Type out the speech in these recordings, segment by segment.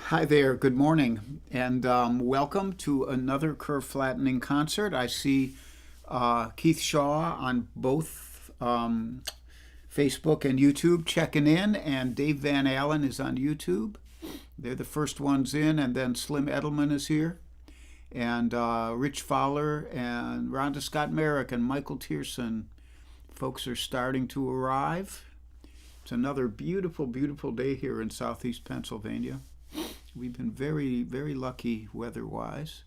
Hi there, good morning, and welcome to another curve flattening concert. I see Keith Shaw on both Facebook and YouTube checking in, and Dave Van Allen is on YouTube. They're the first ones in, and then Slim Edelman is here, and Rich Fowler, and Rhonda Scott Merrick, and Michael Tierson. Folks are starting to arrive. It's another beautiful, beautiful day here in southeast Pennsylvania. We've been very, very lucky weather-wise.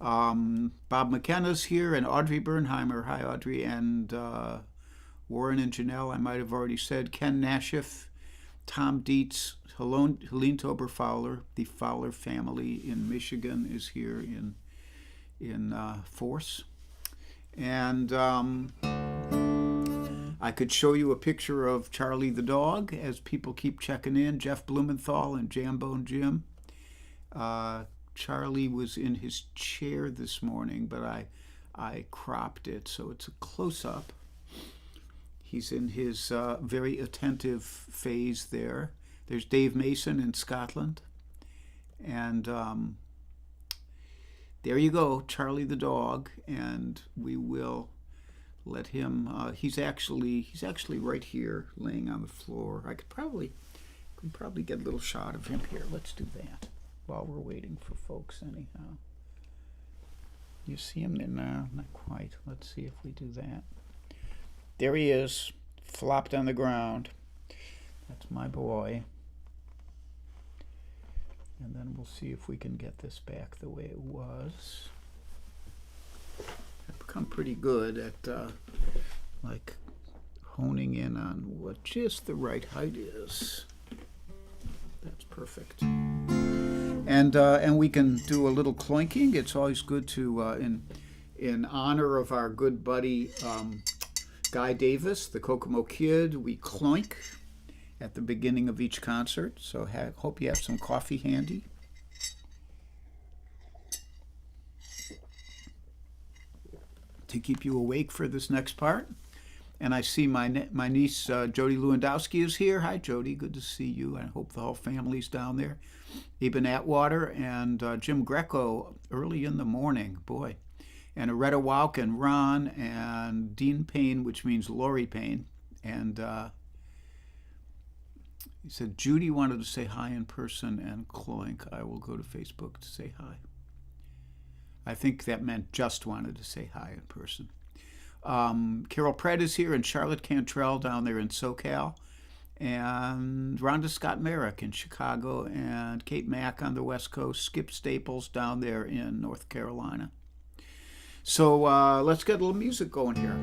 Bob McKenna's here and Audrey Bernheimer. Hi, Audrey. And Warren and Janelle, I might have already said. Ken Nashif, Tom Dietz, Helene Tober Fowler. The Fowler family in Michigan is here in force. And I could show you a picture of Charlie the dog as people keep checking in. Jeff Blumenthal and Jambone Jim. Charlie was in his chair this morning, but I cropped it, so it's a close-up. He's in his very attentive phase there. There's Dave Mason in Scotland. And there you go, Charlie the dog, and we will let him. He's actually right here, laying on the floor. I could probably get a little shot of him here. Let's do that while we're waiting for folks. Anyhow, you see him there now? Not quite. Let's see if we do that. There he is, flopped on the ground. That's my boy. And then we'll see if we can get this back the way it was. I've become pretty good at like honing in on what just the right height is. That's perfect. And we can do a little cloinking. It's always good to in honor of our good buddy Guy Davis, the Kokomo Kid. We cloink at the beginning of each concert. So hope you have some coffee handy. To keep you awake for this next part. And I see my niece Jody Lewandowski is here. Hi, Jody. Good to see you. I hope the whole family's down there. Eben Atwater and Jim Greco early in the morning. Boy. And Aretta Wauk and Ron and Dean Payne, which means Lori Payne. And he said, Judy wanted to say hi in person and cloink. I will go to Facebook to say hi. I think that meant just wanted to say hi in person. Carol Pratt is here and Charlotte Cantrell down there in SoCal. And Rhonda Scott Merrick in Chicago and Kate Mack on the West Coast. Skip Staples down there in North Carolina. So let's get a little music going here.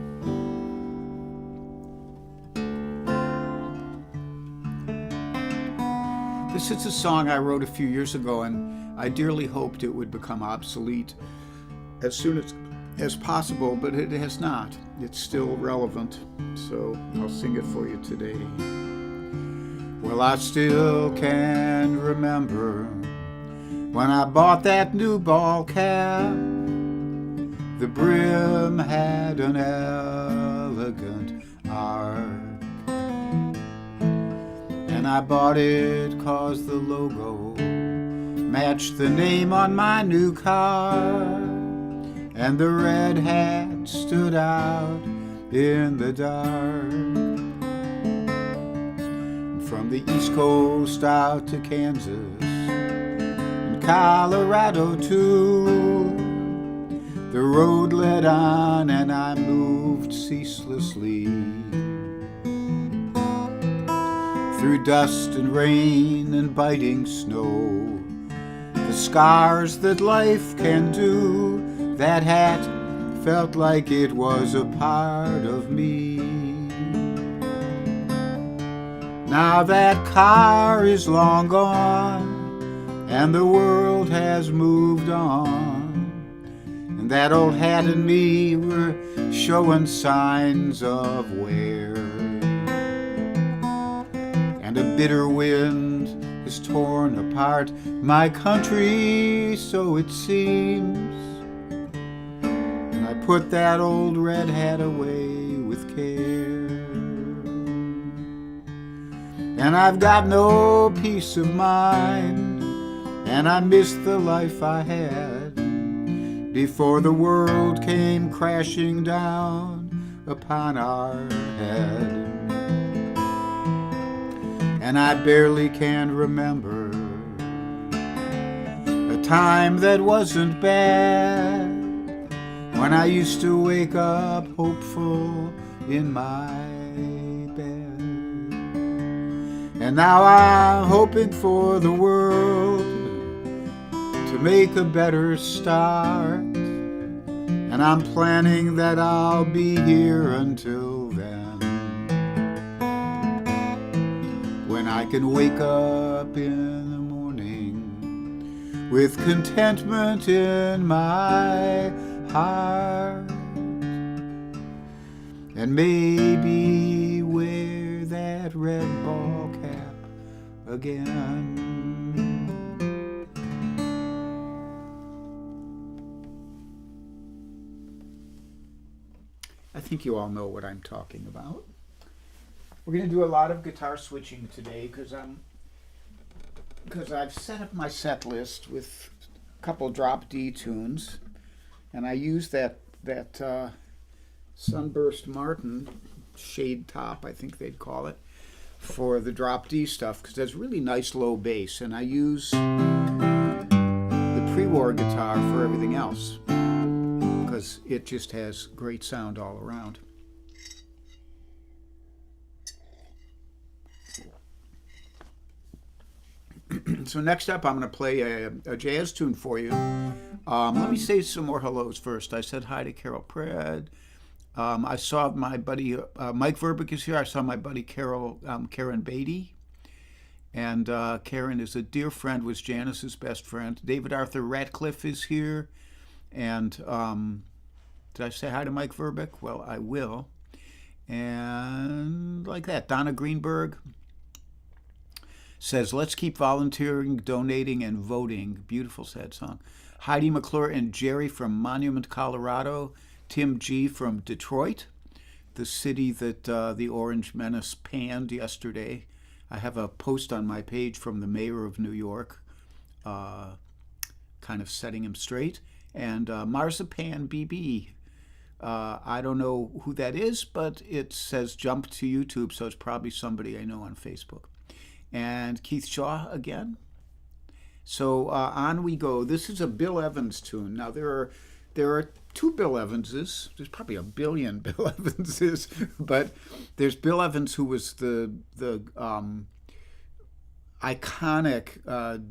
This is a song I wrote a few years ago, and I dearly hoped it would become obsolete as soon as possible, but it has not. It's still relevant, so I'll sing it for you today. Well, I still can remember when I bought that new ball cap. The brim had an elegant arc, and I bought it 'cause the logo matched the name on my new car. And the red hat stood out in the dark. From the East Coast out to Kansas and Colorado too, the road led on and I moved ceaselessly. Through dust and rain and biting snow, the scars that life can do, that hat felt like it was a part of me. Now that car is long gone, and the world has moved on, and that old hat and me were showing signs of wear. And a bitter wind has torn apart my country, so it seems. Put that old red hat away with care. And I've got no peace of mind and I missed the life I had before the world came crashing down upon our head. And I barely can remember a time that wasn't bad, when I used to wake up hopeful in my bed. And now I'm hoping for the world to make a better start, and I'm planning that I'll be here until then, when I can wake up in the morning with contentment in my heart, and maybe wear that red ball cap again. I think you all know what I'm talking about. We're going to do a lot of guitar switching today because I've set up my set list with a couple drop D tunes, and I use that Sunburst Martin shade top, I think they'd call it, for the drop D stuff, because there's really nice low bass, and I use the pre-war guitar for everything else because it just has great sound all around. So next up, I'm going to play a jazz tune for you. Let me say some more hellos first. I said hi to Carol Pred. I saw my buddy Mike Verbeek is here. I saw my buddy Karen Beatty. And Karen is a dear friend, was Janice's best friend. David Arthur Ratcliffe is here. And did I say hi to Mike Verbeek? Well, I will. And like that, Donna Greenberg says, let's keep volunteering, donating, and voting. Beautiful, sad song. Heidi McClure and Jerry from Monument, Colorado. Tim G. from Detroit, the city that the Orange Menace panned yesterday. I have a post on my page from the mayor of New York, kind of setting him straight. And Marzipan BB. I don't know who that is, but it says jump to YouTube, so it's probably somebody I know on Facebook. And Keith Shaw again. So on we go. This is a Bill Evans tune. Now there are two Bill Evanses. There's probably a billion Bill Evanses, but there's Bill Evans, who was the iconic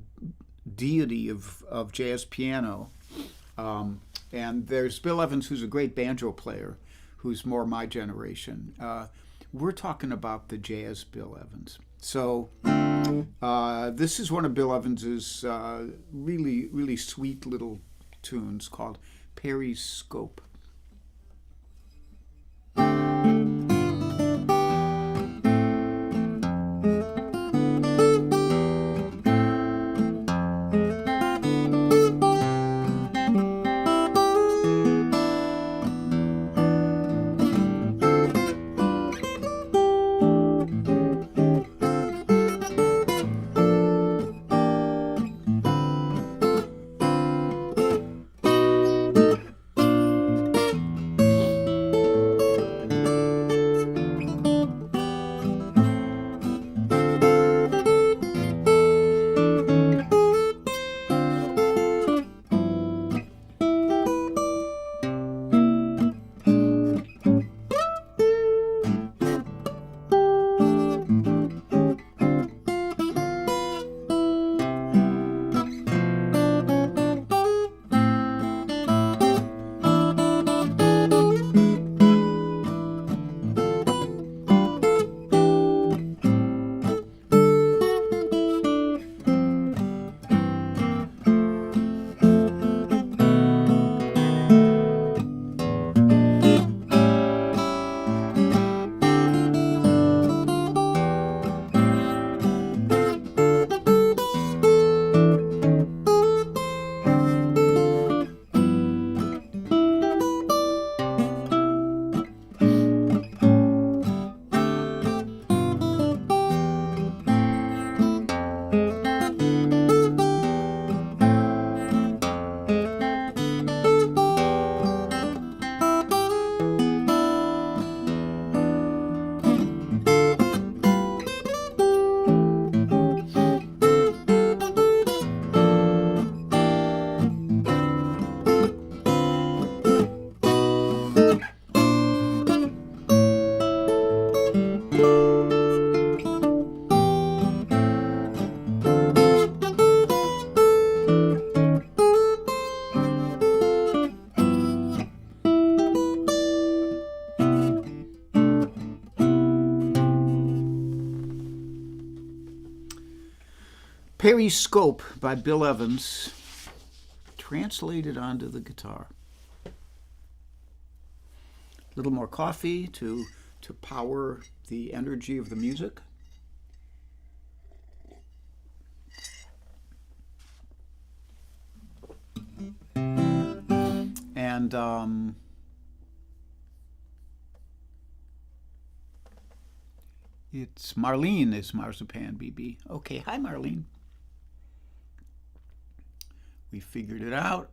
deity of jazz piano, and there's Bill Evans, who's a great banjo player, who's more my generation. We're talking about the jazz Bill Evans. So this is one of Bill Evans's really, really sweet little tunes called Periscope. Periscope by Bill Evans, translated onto the guitar. A little more coffee to power the energy of the music. And it's Marlene is Marzipan BB. Okay, hi Marlene. We figured it out.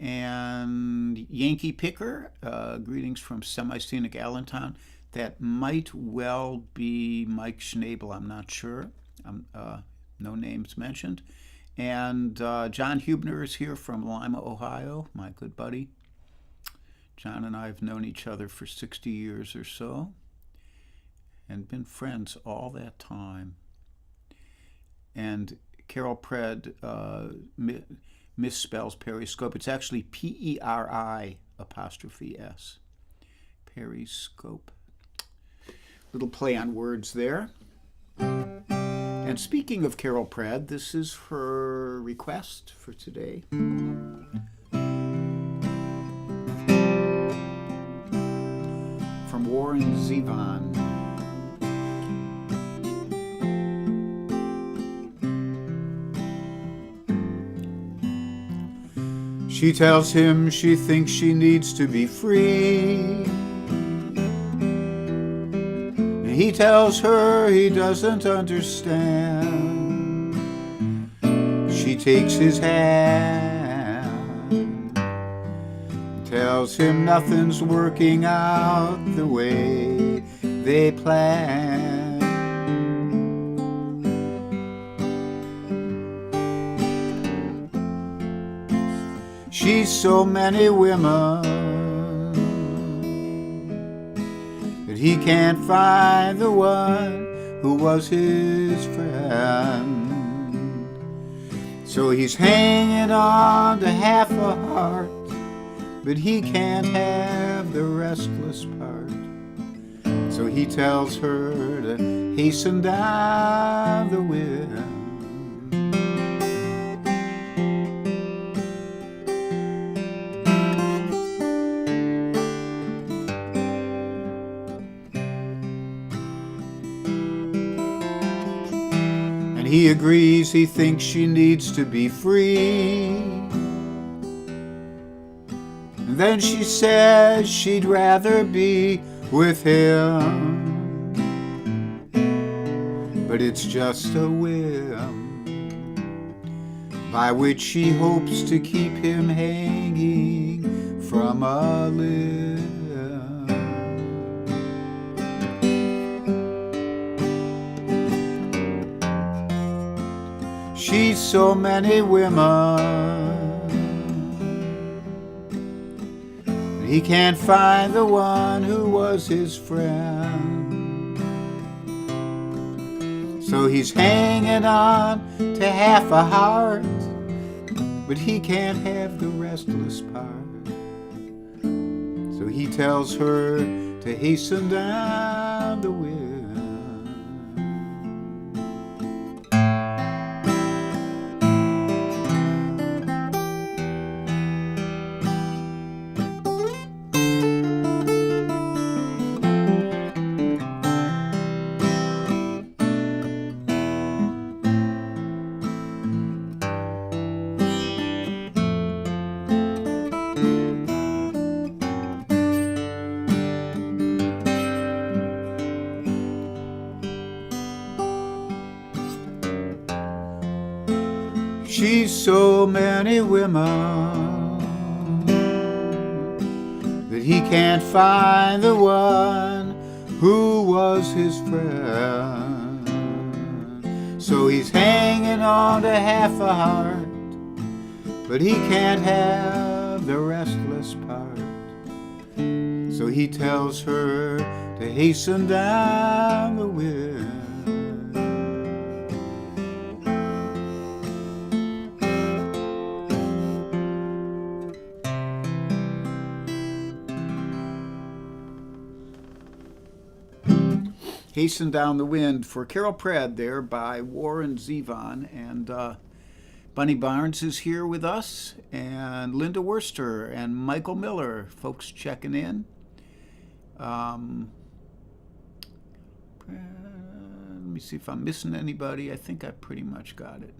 And Yankee Picker, greetings from semi-scenic Allentown. That might well be Mike Schnabel, I'm not sure. No names mentioned. And John Hubner is here from Lima, Ohio, my good buddy. John and I have known each other for 60 years or so and been friends all that time. And Carol Pred misspells Periscope. It's actually P-E-R-I''S. Periscope. Little play on words there. And speaking of Carol Pred, this is her request for today. From Warren Zevon. She tells him she thinks she needs to be free. He tells her he doesn't understand. She takes his hand, tells him nothing's working out the way they planned. She's so many women that he can't find the one who was his friend. So he's hanging on to half a heart, but he can't have the restless part. So he tells her to hasten down the wind. He agrees, he thinks she needs to be free. And then she says she'd rather be with him. But it's just a whim by which she hopes to keep him hanging from a limb. She's so many women, he can't find the one who was his friend. So he's hanging on to half a heart, but he can't have the restless part. So he tells her to hasten down the wind. She's so many women that he can't find the one who was his friend. So he's hanging on to half a heart, but he can't have the restless part. So he tells her to hasten down the wind. Hasten Down the Wind for Carol Pratt there by Warren Zevon. And Bunny Barnes is here with us, and Linda Worster and Michael Miller, folks checking in. Let me see if I'm missing anybody. I think I pretty much got it.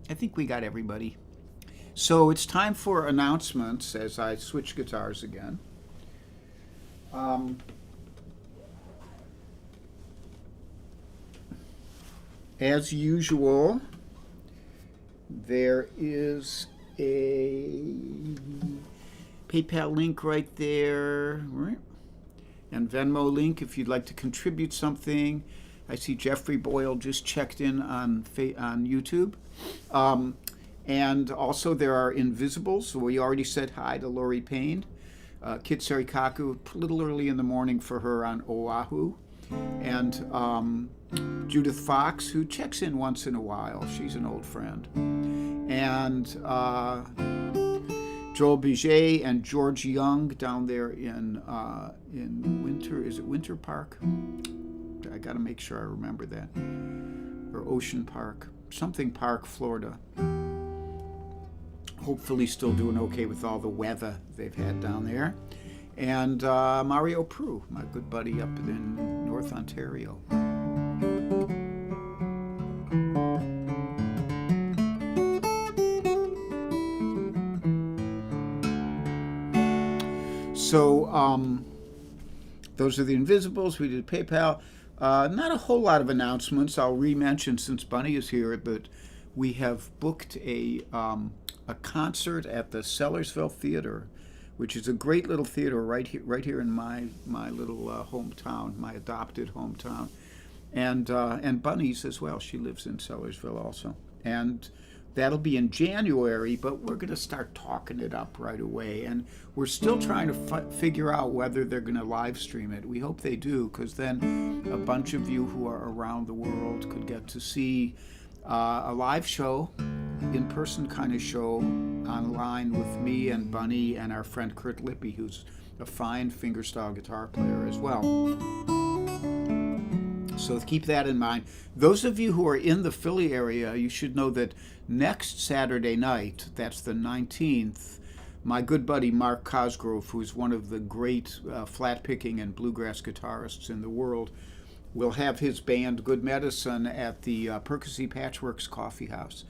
I think we got everybody. So it's time for announcements as I switch guitars again. As usual, there is a PayPal link right there, and Venmo link if you'd like to contribute something. I see Jeffrey Boyle just checked in on YouTube. And also there are Invisibles. We already said hi to Lori Payne. Kit Sarikaku, a little early in the morning for her on Oahu. And Judith Fox, who checks in once in a while. She's an old friend. And Joel Biget and George Young down there in Winter Park? I got to make sure I remember that. Or Ocean Park. Something Park, Florida. Hopefully still doing okay with all the weather they've had down there. And Mario Prue, my good buddy up in North Ontario. So those are the Invisibles. We did PayPal. Not a whole lot of announcements. I'll re-mention, since Bunny is here, that we have booked a concert at the Sellersville Theater, which is a great little theater right here in my little hometown, my adopted hometown, and Bunny's as well. She lives in Sellersville also, and that'll be in January. But we're going to start talking it up right away, and we're still trying to figure out whether they're going to live stream it. We hope they do, because then a bunch of you who are around the world could get to see a live show, in-person kind of show online with me and Bunny and our friend Kurt Lippy, who's a fine fingerstyle guitar player as well. So keep that in mind. Those of you who are in the Philly area, you should know that next Saturday night, that's the 19th, my good buddy Mark Cosgrove, who's one of the great flat-picking and bluegrass guitarists in the world, will have his band Good Medicine at the Percy Patchworks Coffee House.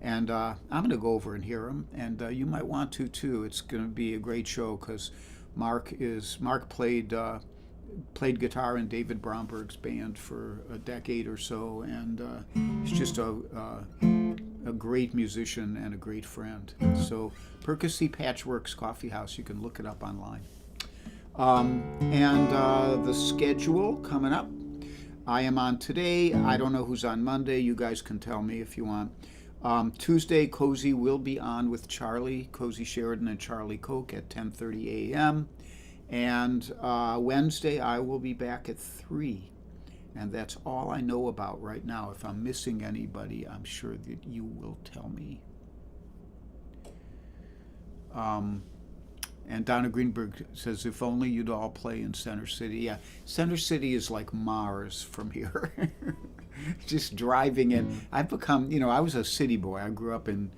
And I'm going to go over and hear him, and you might want to too. It's going to be a great show, because Mark played guitar in David Bromberg's band for a decade or so, and he's just a great musician and a great friend. So Percy Patchworks Coffee House, you can look it up online. And the schedule coming up. I am on today. I don't know who's on Monday. You guys can tell me if you want. Tuesday, Cozy will be on with Cozy Sheridan and Charlie Koch at 10:30 a.m. And Wednesday, I will be back at 3. And that's all I know about right now. If I'm missing anybody, I'm sure that you will tell me. And Donna Greenberg says, if only you'd all play in Center City. Yeah, Center City is like Mars from here. Just driving in. I've become, I was a city boy. I grew up in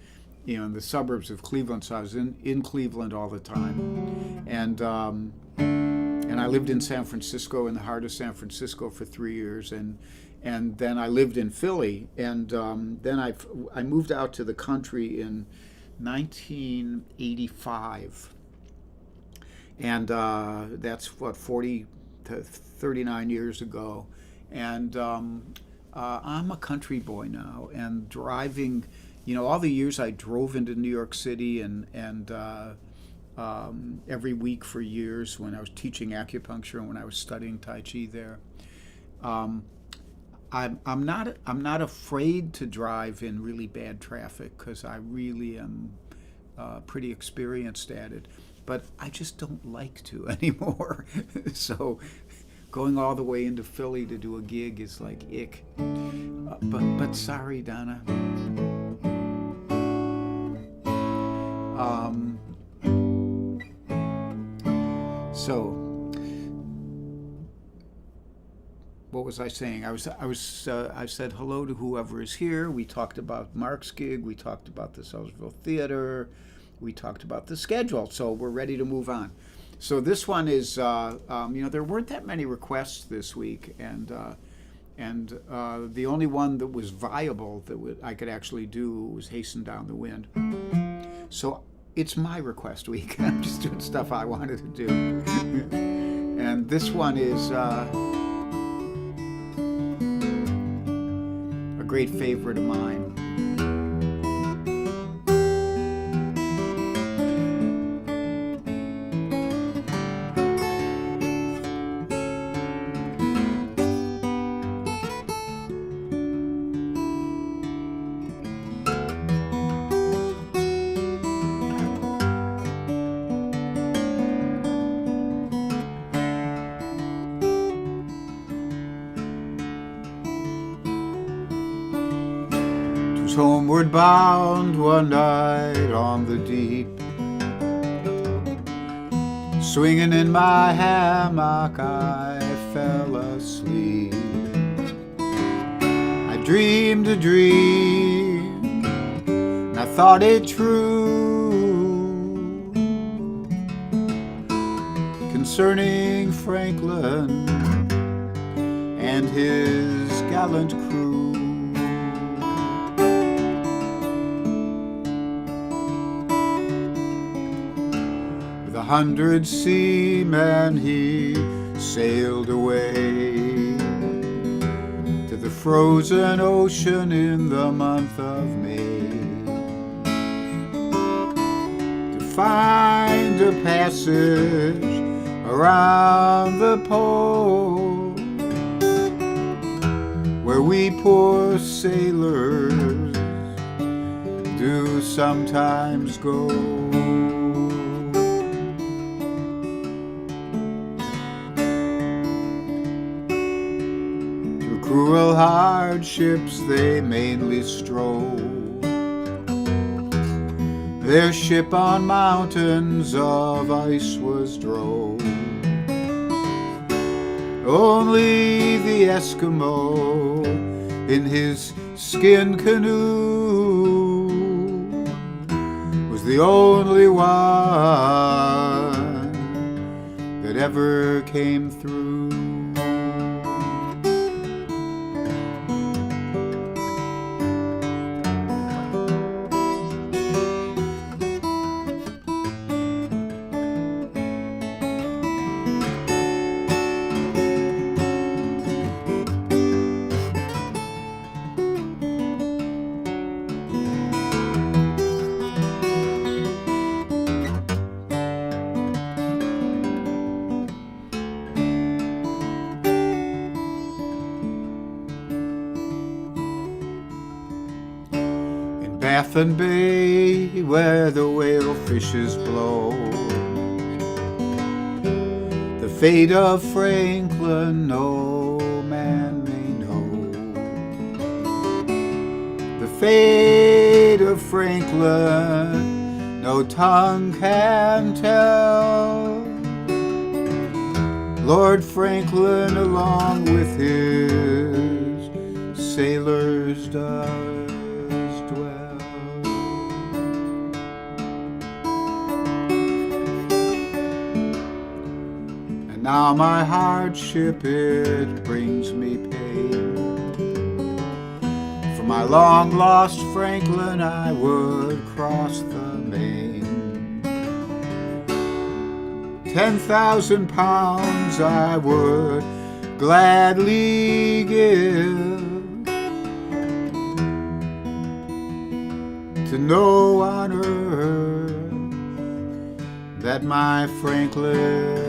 the suburbs of Cleveland, so I was in Cleveland all the time. And I lived in San Francisco, in the heart of San Francisco, for 3 years. And then I lived in Philly. And then I moved out to the country in 1985. And that's 40 to 39 years ago. And I'm a country boy now, and driving, all the years I drove into New York City and every week for years when I was teaching acupuncture and when I was studying Tai Chi there. I'm not afraid to drive in really bad traffic, because I really am pretty experienced at it. But I just don't like to anymore. So going all the way into Philly to do a gig is like ick. But sorry, Donna. So, what was I saying? I said hello to whoever is here. We talked about Mark's gig. We talked about the Sellersville Theater. We talked about the schedule. So we're ready to move on. So this one is, there weren't that many requests this week, and the only one that was viable that I could actually do was Hasten Down the Wind. So it's my request week. I'm just doing stuff I wanted to do. And this one is a great favorite of mine. Homeward bound one night on the deep, swinging in my hammock I fell asleep. I dreamed a dream, and I thought it true, concerning Franklin and his gallant crew. With 100 seamen he sailed away to the frozen ocean in the month of May, to find a passage around the pole where we poor sailors do sometimes go. Through cruel hardships they mainly strove, their ship on mountains of ice was drove. Only the Eskimo in his skin canoe was the only one that ever came through. Baffin Bay, where the whale fishes blow, the fate of Franklin no man may know. The fate of Franklin no tongue can tell. Lord Franklin along with his sailors does dwell. Now my hardship, it brings me pain. For my long-lost Franklin I would cross the main. 10,000 pounds I would gladly give to know on earth that my Franklin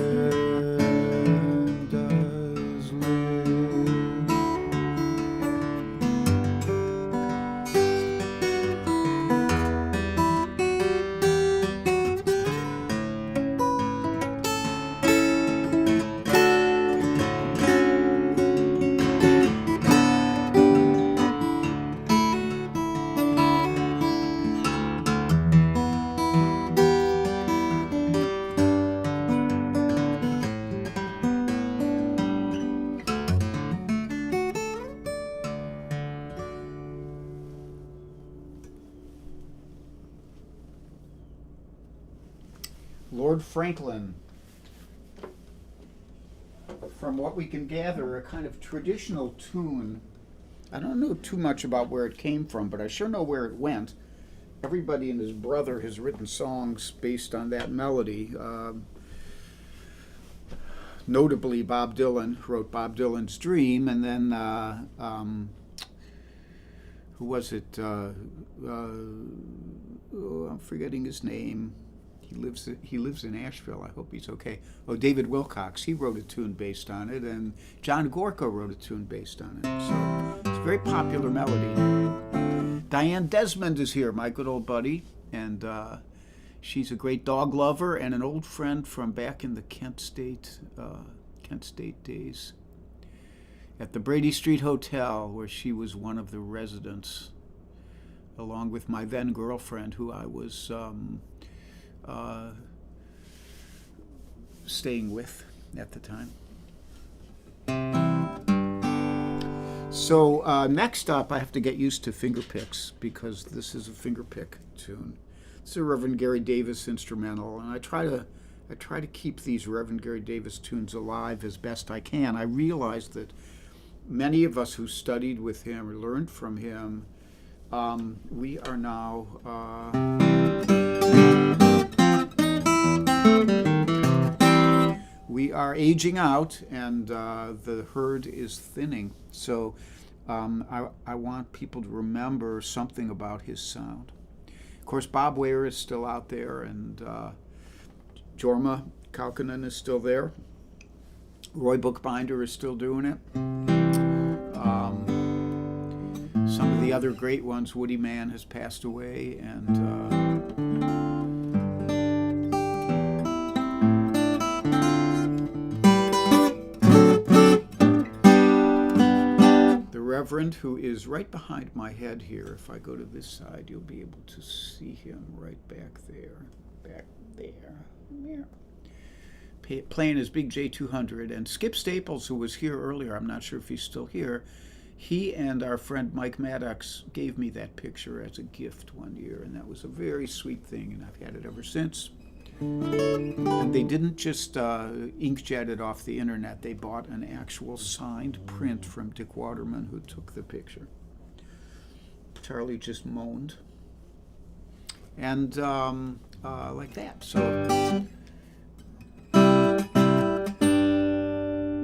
Lord Franklin. From what we can gather, a kind of traditional tune. I don't know too much about where it came from, but I sure know where it went. Everybody and his brother has written songs based on that melody. Notably, Bob Dylan wrote Bob Dylan's Dream, and then who was it? I'm forgetting his name. He lives in Asheville. I hope he's okay. Oh, David Wilcox. He wrote a tune based on it, and John Gorka wrote a tune based on it. So it's a very popular melody. Diane Desmond is here, my good old buddy, and she's a great dog lover and an old friend from back in the Kent State days, at the Brady Street Hotel, where she was one of the residents, along with my then girlfriend, who I was staying with at the time. So next up, I have to get used to finger picks, because this is a finger pick tune. It's a Reverend Gary Davis instrumental, and I try to keep these Reverend Gary Davis tunes alive as best I can. I realize that many of us who studied with him or learned from him, we are now we are aging out, and the herd is thinning. So I want people to remember something about his sound. Of course, Bob Weir is still out there, and Jorma Kaukonen is still there. Roy Bookbinder is still doing it. Some of the other great ones, Woody Mann has passed away, and the Reverend, who is right behind my head here. If I go to this side, you'll be able to see him right back there. Playing his big J200. And Skip Staples, who was here earlier, I'm not sure if he's still here, he and our friend Mike Maddox gave me that picture as a gift one year, and that was a very sweet thing, and I've had it ever since. And they didn't just inkjet it off the internet. They bought an actual signed print from Dick Waterman, who took the picture. Charlie just moaned. And like that. So,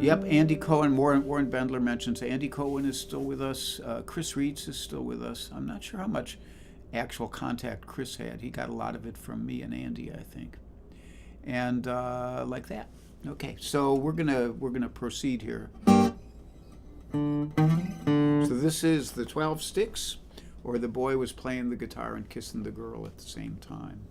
yep, Andy Cohen, Warren Bendler mentions Andy Cohen is still with us. Chris Reeds is still with us. I'm not sure how much actual contact Chris had. He got a lot of it from me and Andy, I think. And like that. Okay, so we're gonna proceed here. So this is the 12 Sticks, or The Boy Was Playing the Guitar and Kissing the Girl at the Same Time.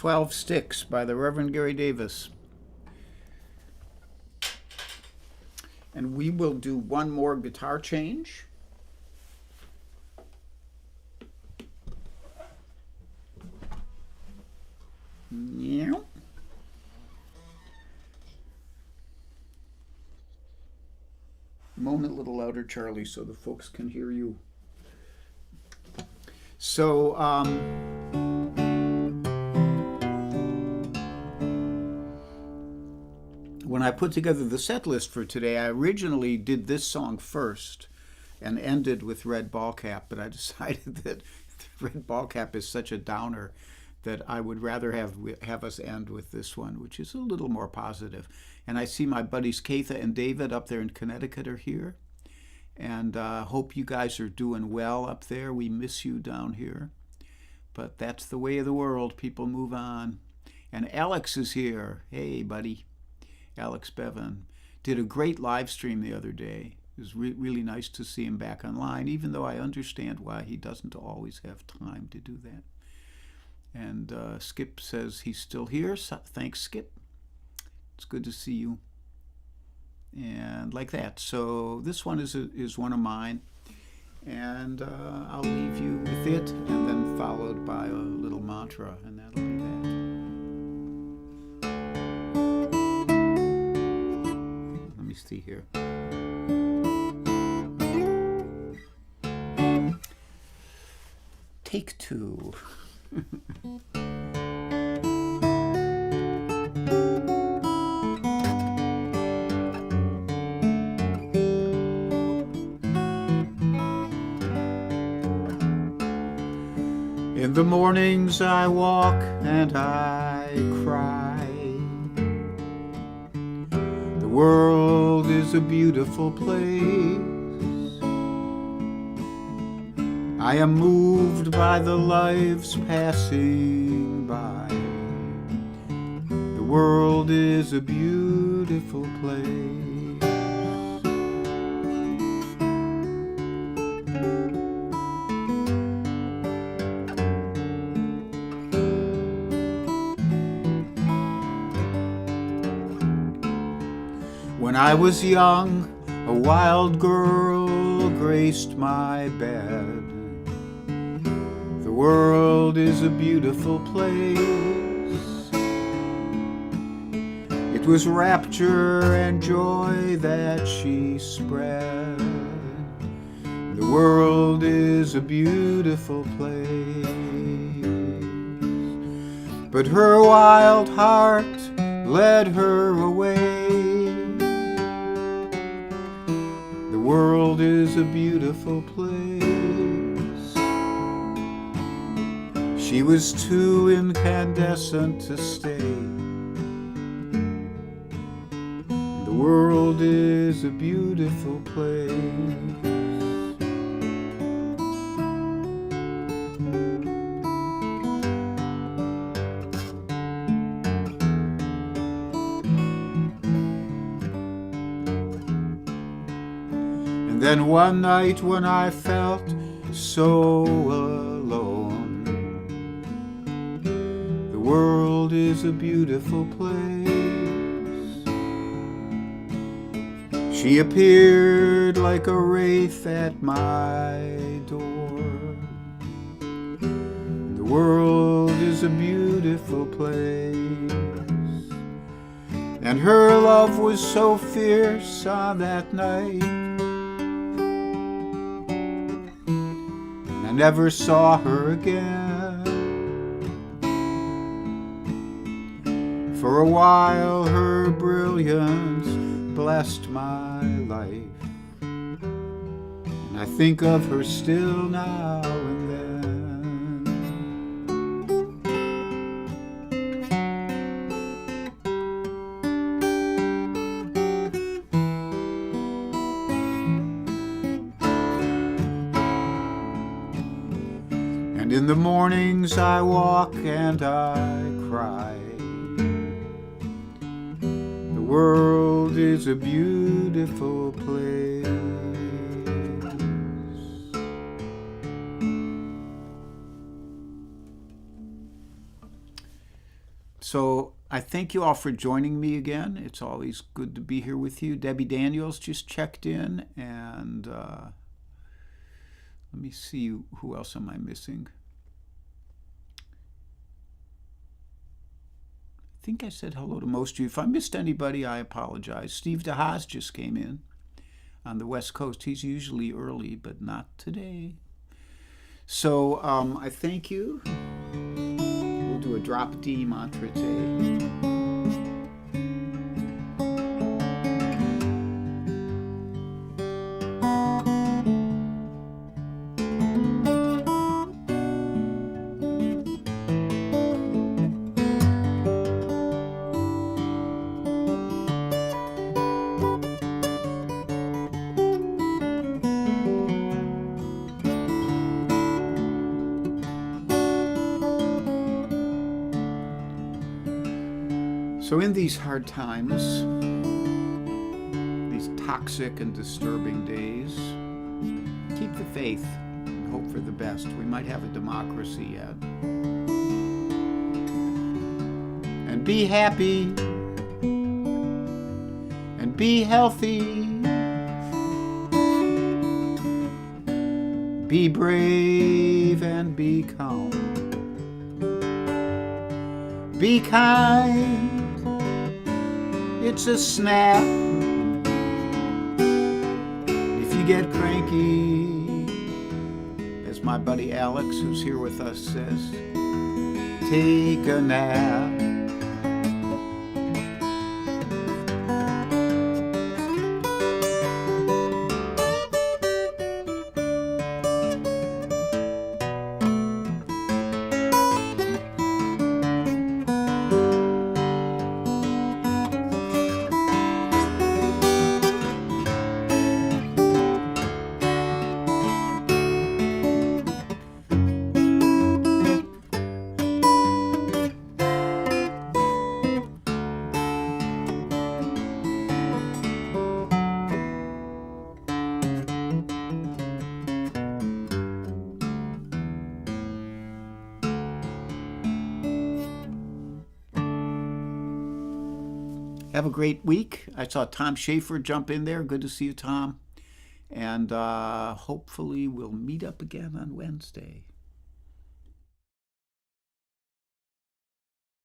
12 Sticks by the Reverend Gary Davis. And we will do one more guitar change. Yeah. Moan a little louder, Charlie, so the folks can hear you. So, when I put together the set list for today, I originally did this song first and ended with Red Ball Cap, but I decided that Red Ball Cap is such a downer that I would rather have us end with this one, which is a little more positive. And I see my buddies Keitha and David up there in Connecticut are here. And hope you guys are doing well up there. We miss you down here. But that's the way of the world. People move on. And Alex is here. Hey, buddy. Alex Bevan did a great live stream the other day. It was really nice to see him back online, even though I understand why he doesn't always have time to do that. And Skip says he's still here. So thanks, Skip. It's good to see you. And like that. So this one is one of mine. And I'll leave you with it, and then followed by a little mantra, and that'll be that. Let me see here. Take two. In the mornings I walk and I cry. The world is a beautiful place. I am moved by the lives passing by. The world is a beautiful place. When I was young, a wild girl graced my bed. The world is a beautiful place. It was rapture and joy that she spread. The world is a beautiful place. But her wild heart led her away. The world is a beautiful place. She was too incandescent to stay. The world is a beautiful place. And then one night when I felt so alone, the world is a beautiful place. She appeared like a wraith at my door. The world is a beautiful place. And her love was so fierce on that night, I never saw her again. For a while her brilliance blessed my life, and I think of her still now and then. And in the mornings I walk and I cry. The world is a beautiful place. thank you all for joining me again. It's always good to be here with you. Debbie Daniels just checked in, and let me see, who else am I missing? I think I said hello to most of you. If I missed anybody, I apologize. Steve DeHaas just came in on the West Coast. He's usually early, but not today. So I thank you. We'll do a drop D mantra today. So in these hard times, these toxic and disturbing days, keep the faith and hope for the best. We might have a democracy yet. And be happy and be healthy. Be brave and be calm. Be kind. It's a snap. If you get cranky, as my buddy Alex, who's here with us, says, take a nap. Have a great week. I saw Tom Schaefer jump in there. Good to see you, Tom. And hopefully we'll meet up again on Wednesday.